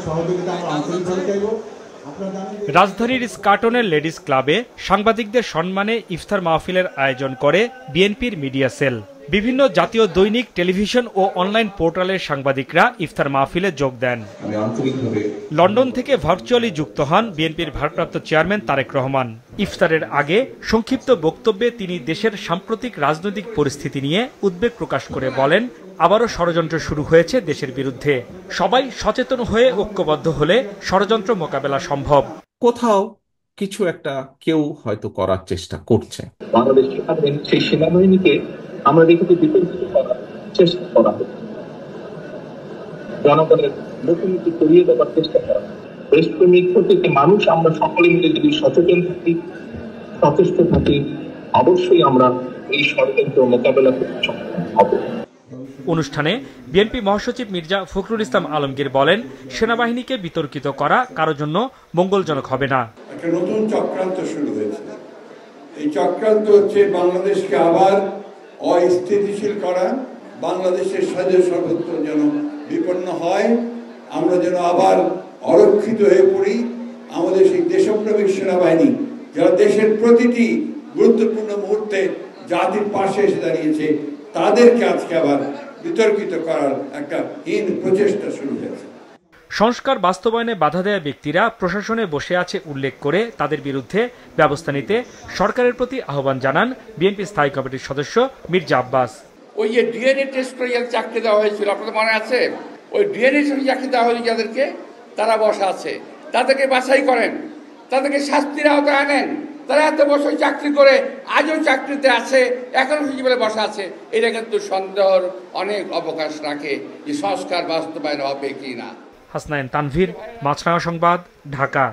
সহযোগিতা আমরা আন্তরিকভাবে চাইব। রাজধানীর স্কাটনের লেডিস ক্লাবে সাংবাদিকদের সম্মানে ইফতার মাহফিলের আয়োজন করে বিএনপির মিডিয়া সেল। বিভিন্ন জাতীয় দৈনিক, টেলিভিশন ও অনলাইন পোর্টালের সাংবাদিকরা ইফতার মাহফিলে যোগ দেন। লন্ডন থেকে ভার্চুয়ালি যুক্ত হন বিএনপির ভারপ্রাপ্ত চেয়ারম্যান তারেক রহমান। ইফতারের আগে সংক্ষিপ্ত বক্তব্যে তিনি দেশের সাম্প্রতিক রাজনৈতিক পরিস্থিতি নিয়ে উদ্বেগ প্রকাশ করে বলেন, আবারও ষড়যন্ত্র শুরু হয়েছে দেশের বিরুদ্ধে। সবাই সচেতন হয়ে ঐক্যবদ্ধ হলে ষড়যন্ত্র মোকাবেলা সম্ভব। কোথাও কিছু একটা কেউ হয়তো করার চেষ্টা করছে। বাংলাদেশ সেই সেনাবাহিনীকে আমরা দেখেছি বিতর্কিত করার চেষ্টা করা হচ্ছে, জনগণের মুখোমুখি করিয়ে দেওয়ার চেষ্টা করা। দেশপ্রেমিক প্রত্যেকটি মানুষ আমরা সকলে মিলে যদি সচেতন থাকি, সচেষ্ট থাকি, অবশ্যই আমরা এই ষড়যন্ত্র মোকাবেলা করতে সক্ষম হব। অনুষ্ঠানে বিএনপি মহাসচিব মির্জা ফখরুল ইসলাম আলমগীর বলেন, সেনাবাহিনীকে বিতর্কিত করা কারোর জন্য মঙ্গলজনক হবে না। একটা নতুন চক্রান্ত শুরু হয়েছে। এই চক্রান্ত হচ্ছে বাংলাদেশকে আবার অস্থিতিশীল করা, বাংলাদেশের সার্বভৌমত্ব যেন বিপন্ন হয়, আমরা যেন আবার অরক্ষিত হয়ে পড়ি। আমাদের সেই দেশপ্রেমিক সেনাবাহিনী যারা দেশের প্রতিটি গুরুত্বপূর্ণ মুহূর্তে জাতির পাশে এসে দাঁড়িয়েছে, তাদেরকে আজকে আবার বিতর্কিত করার একটা হীন প্রচেষ্টা শুরু হয়েছে। সংস্কার বাস্তবায়নে বাধা দেয়া ব্যক্তিরা প্রশাসনে বসে আছে উল্লেখ করে তাদের বিরুদ্ধে ব্যবস্থা নিতে সরকারের প্রতি আহ্বান জানান বিএনপি স্থায়ী কমিটির সদস্য মির্জা আব্বাস। ওই যে ডিএনএ টেস্ট করে চাকরি দেওয়া হয়েছিল, আপনাদের মনে আছে? ওই ডিএনএ চাকরি দেওয়া হয়েছে যাদেরকে, তারা বসা আছে, তাদেরকে বাছাই করেন, তাদেরকে শাস্তির আওতায় আনেন। তারা এত বছর চাকরি করে আজও চাকরিতে আছে, এখনো বলে বসা আছে। এটা কিন্তু সন্দেহর অনেক অবকাশ রাখে যে সংস্কার বাস্তবায়ন হবে কি না। হাসনাইন তানভীর, মাছরাঙা সংবাদ, ঢাকা।